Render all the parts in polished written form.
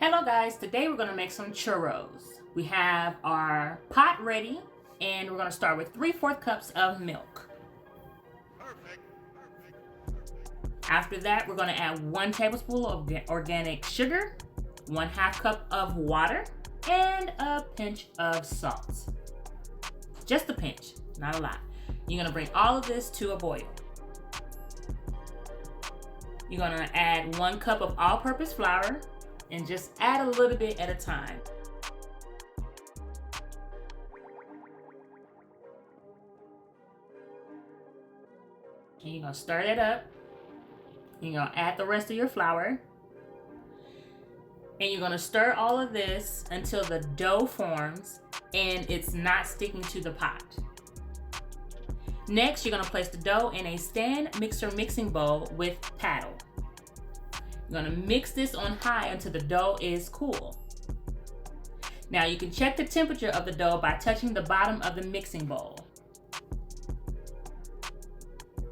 Hello guys, today we're going to make some churros. We have our pot ready and we're going to start with 3/4 cups of milk. After that, we're going to add 1 tablespoon of organic sugar, 1/2 cup of water, and a pinch of salt. Just a pinch, not a lot. You're going to bring all of this to a boil. You're going to add 1 cup of all-purpose flour and just add a little bit at a time. And you're going to stir that up. You're going to add the rest of your flour. And you're going to stir all of this until the dough forms and it's not sticking to the pot. Next, you're going to place the dough in a stand mixer mixing bowl with paddle. You're going to mix this on high until the dough is cool. Now you can check the temperature of the dough by touching the bottom of the mixing bowl.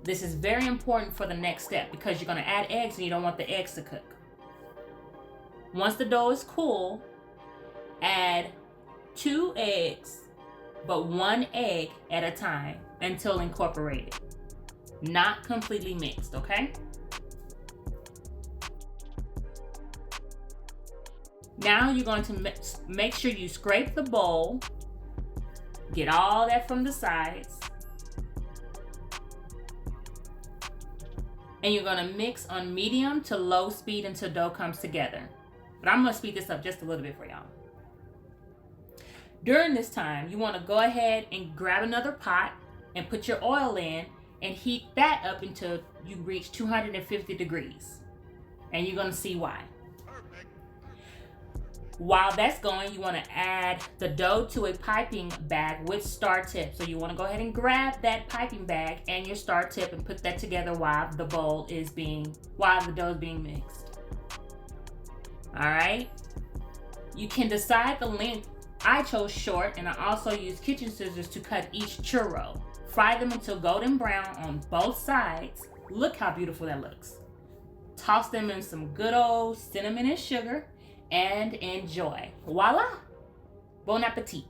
This is very important for the next step because you're going to add eggs and you don't want the eggs to cook. Once the dough is cool, add 2 eggs, but 1 egg at a time until incorporated. Not completely mixed, okay? Now you're going to make sure you scrape the bowl, get all that from the sides, and you're going to mix on medium to low speed until dough comes together. But I'm going to speed this up just a little bit for y'all. During this time, you want to go ahead and grab another pot and put your oil in and heat that up until you reach 250 degrees. And you're going to see why. While that's going, you want to add the dough to a piping bag with star tip. So you want to go ahead and grab that piping bag and your star tip and put that together while the dough is being mixed. All right. You can decide the length. I chose short, and I also use kitchen scissors to cut each churro. Fry them until golden brown on both sides. Look how beautiful that looks. Toss them in some good old cinnamon and sugar and enjoy. Voila! Bon appetit!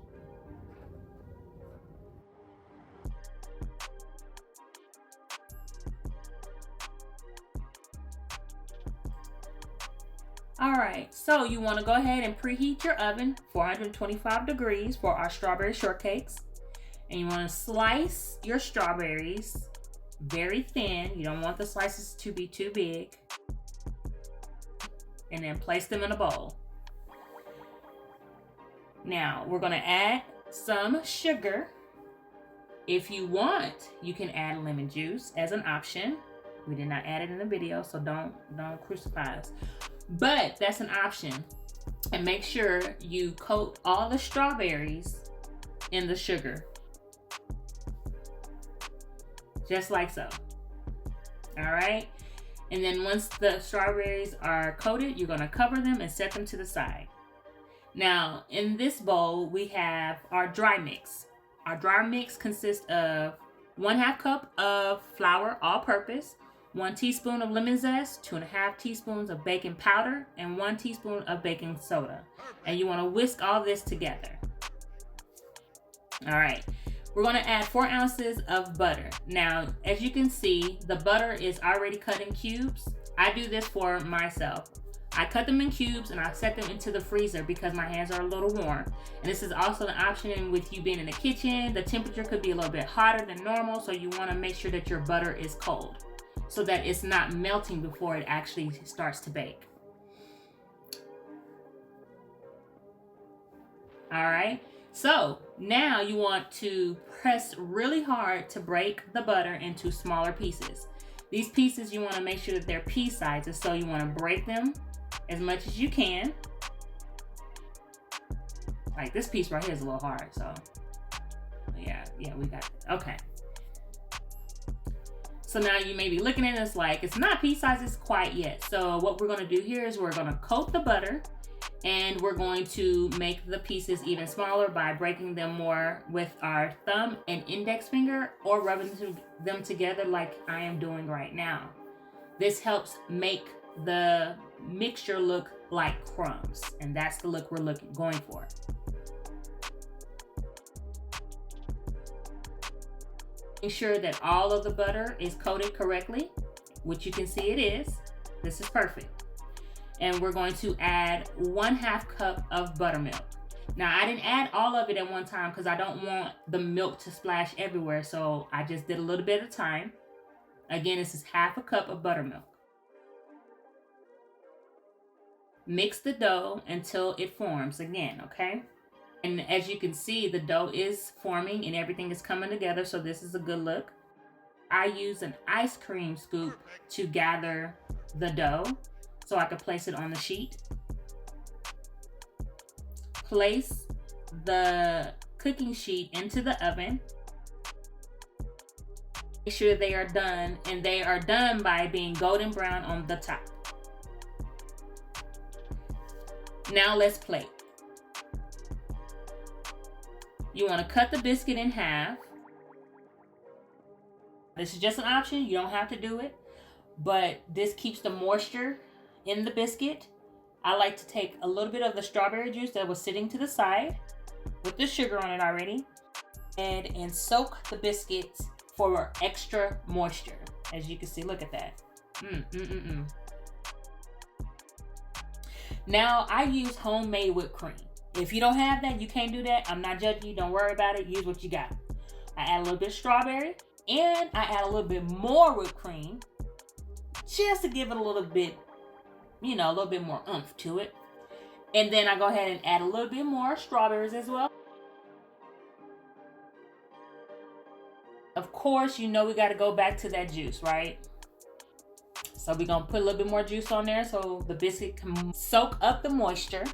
Alright, so you want to go ahead and preheat your oven 425 degrees for our strawberry shortcakes. And you want to slice your strawberries very thin. You don't want the slices to be too big. And then place them in a bowl. Now, we're going to add some sugar. If you want, you can add lemon juice as an option. We did not add it in the video, so don't crucify us. But that's an option. And make sure you coat all the strawberries in the sugar. Just like so. All right? And then once the strawberries are coated, you're going to cover them and set them to the side. Now, in this bowl, we have our dry mix. Our dry mix consists of 1/2 cup of flour, all-purpose, 1 teaspoon of lemon zest, 2.5 teaspoons of baking powder, and 1 teaspoon of baking soda. And you want to whisk all this together. All right. We're going to add 4 ounces of butter. Now, as you can see, the butter is already cut in cubes. I do this for myself. I cut them in cubes and I set them into the freezer because my hands are a little warm. And this is also an option with you being in the kitchen. The temperature could be a little bit hotter than normal, so you want to make sure that your butter is cold so that it's not melting before it actually starts to bake. All right. So now you want to press really hard to break the butter into smaller pieces. These pieces, you want to make sure that they're pea sizes, so you want to break them as much as you can. Like this piece right here is a little hard, so yeah, we got it. Okay. So now you may be looking at this like it's not pea sizes quite yet. So what we're going to do here is we're going to coat the butter. And we're going to make the pieces even smaller by breaking them more with our thumb and index finger or rubbing them together like I am doing right now. This helps make the mixture look like crumbs, and that's the look we're going for. Make sure that all of the butter is coated correctly, which you can see it is. This is perfect. And we're going to add 1/2 cup of buttermilk. Now, I didn't add all of it at one time because I don't want the milk to splash everywhere, so I just did a little bit at a time. Again, this is 1/2 cup of buttermilk. Mix the dough until it forms again, okay? And as you can see, the dough is forming and everything is coming together, so this is a good look. I use an ice cream scoop to gather the dough so I can place it on the sheet. Place the cooking sheet into the oven. Make sure they are done, and they are done by being golden brown on the top. Now let's plate. You want to cut the biscuit in half. This is just an option. You don't have to do it, but this keeps the moisture in the biscuit. I like to take a little bit of the strawberry juice that was sitting to the side with the sugar on it already and soak the biscuits for extra moisture. As you can see, look at that. Now I use homemade whipped cream. If you don't have that, you can't do that. I'm not judging you. Don't worry about it. Use what you got. I add a little bit of strawberry and I add a little bit more whipped cream just to give it a little bit, you know, a little bit more oomph to it. And then I go ahead and add a little bit more strawberries as well. Of course, you know we got to go back to that juice, right? So we're going to put a little bit more juice on there so the biscuit can soak up the moisture.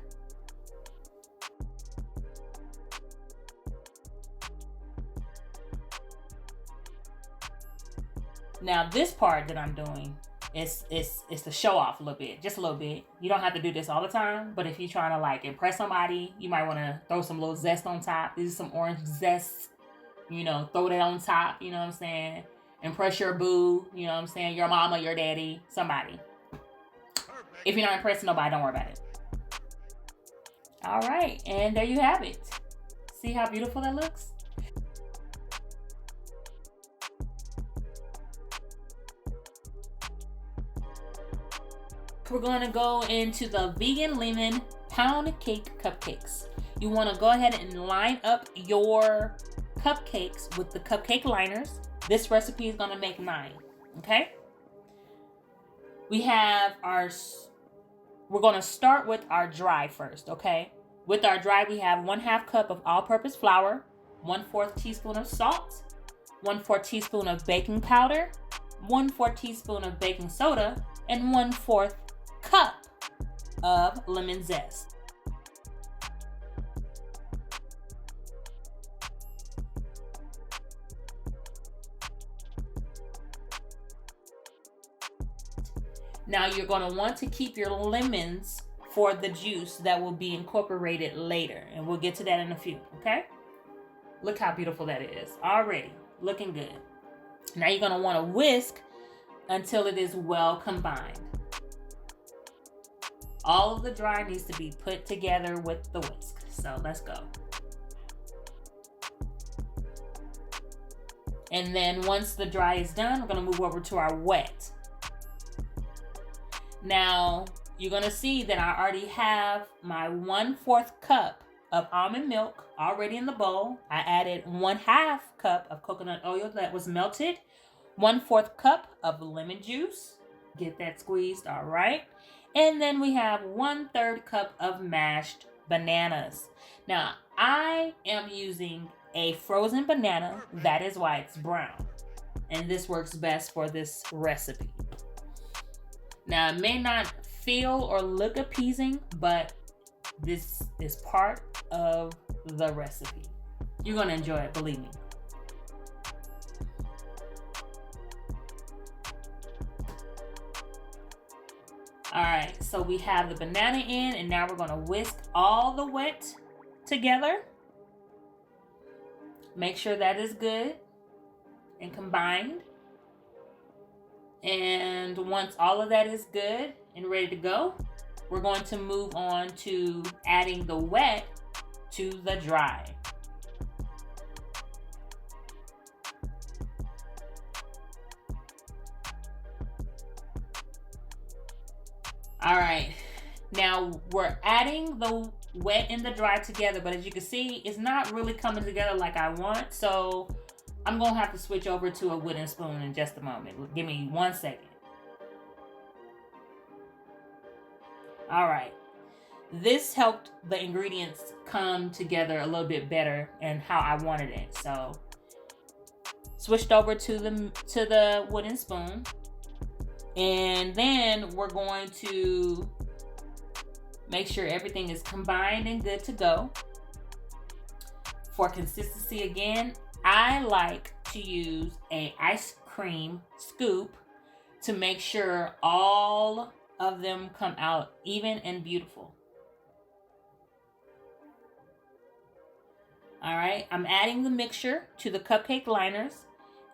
Now this part that I'm doing is to show off a little bit, just a little bit. You don't have to do this all the time, but if you're trying to like impress somebody, you might want to throw some little zest on top. This is some orange zest, you know, throw that on top, you know what I'm saying? Impress your boo, you know what I'm saying? Your mama, your daddy, somebody. If you're not impressing nobody, don't worry about it. All right, and there you have it. See how beautiful that looks? We're going to go into the vegan lemon pound cake cupcakes. You want to go ahead and line up your cupcakes with the cupcake liners. This recipe is going to make 9, okay? We have we're going to start with our dry first, okay? With our dry, we have 1/2 cup of all-purpose flour, 1/4 teaspoon of salt, 1/4 teaspoon of baking powder, 1/4 teaspoon of baking soda, and 1/4 cup of lemon zest. Now you're going to want to keep your lemons for the juice that will be incorporated later, and we'll get to that in a few, okay? Look how beautiful that is already, looking good. Now you're going to want to whisk until it is well combined. All of the dry needs to be put together with the whisk. So let's go. And then once the dry is done, we're going to move over to our wet. Now, you're going to see that I already have my 1/4 cup of almond milk already in the bowl. I added 1/2 cup of coconut oil that was melted, 1/4 cup of lemon juice. Get that squeezed, all right. And then we have 1/3 cup of mashed bananas. Now, I am using a frozen banana. That is why it's brown. And this works best for this recipe. Now, it may not feel or look appeasing, but this is part of the recipe. You're going to enjoy it, believe me. All right, so we have the banana in, and now we're going to whisk all the wet together. Make sure that is good and combined. And once all of that is good and ready to go, we're going to move on to adding the wet to the dry. All right, now we're adding the wet and the dry together, but as you can see, it's not really coming together like I want, so I'm gonna have to switch over to a wooden spoon in just a moment. Give me 1 second. All right, this helped the ingredients come together a little bit better and how I wanted it. So switched over to the wooden spoon, and then we're going to make sure everything is combined and good to go. For consistency again, I like to use an ice cream scoop to make sure all of them come out even and beautiful. All right, I'm adding the mixture to the cupcake liners,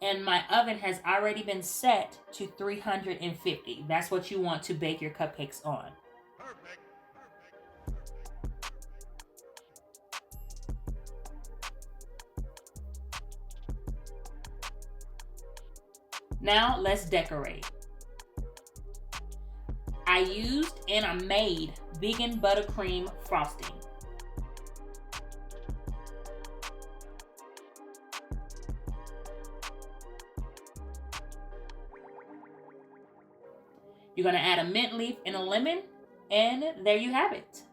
and my oven has already been set to 350. That's what you want to bake your cupcakes on. Perfect. Now let's decorate. I used and I made vegan buttercream frosting. You're gonna add a mint leaf and a lemon, and there you have it.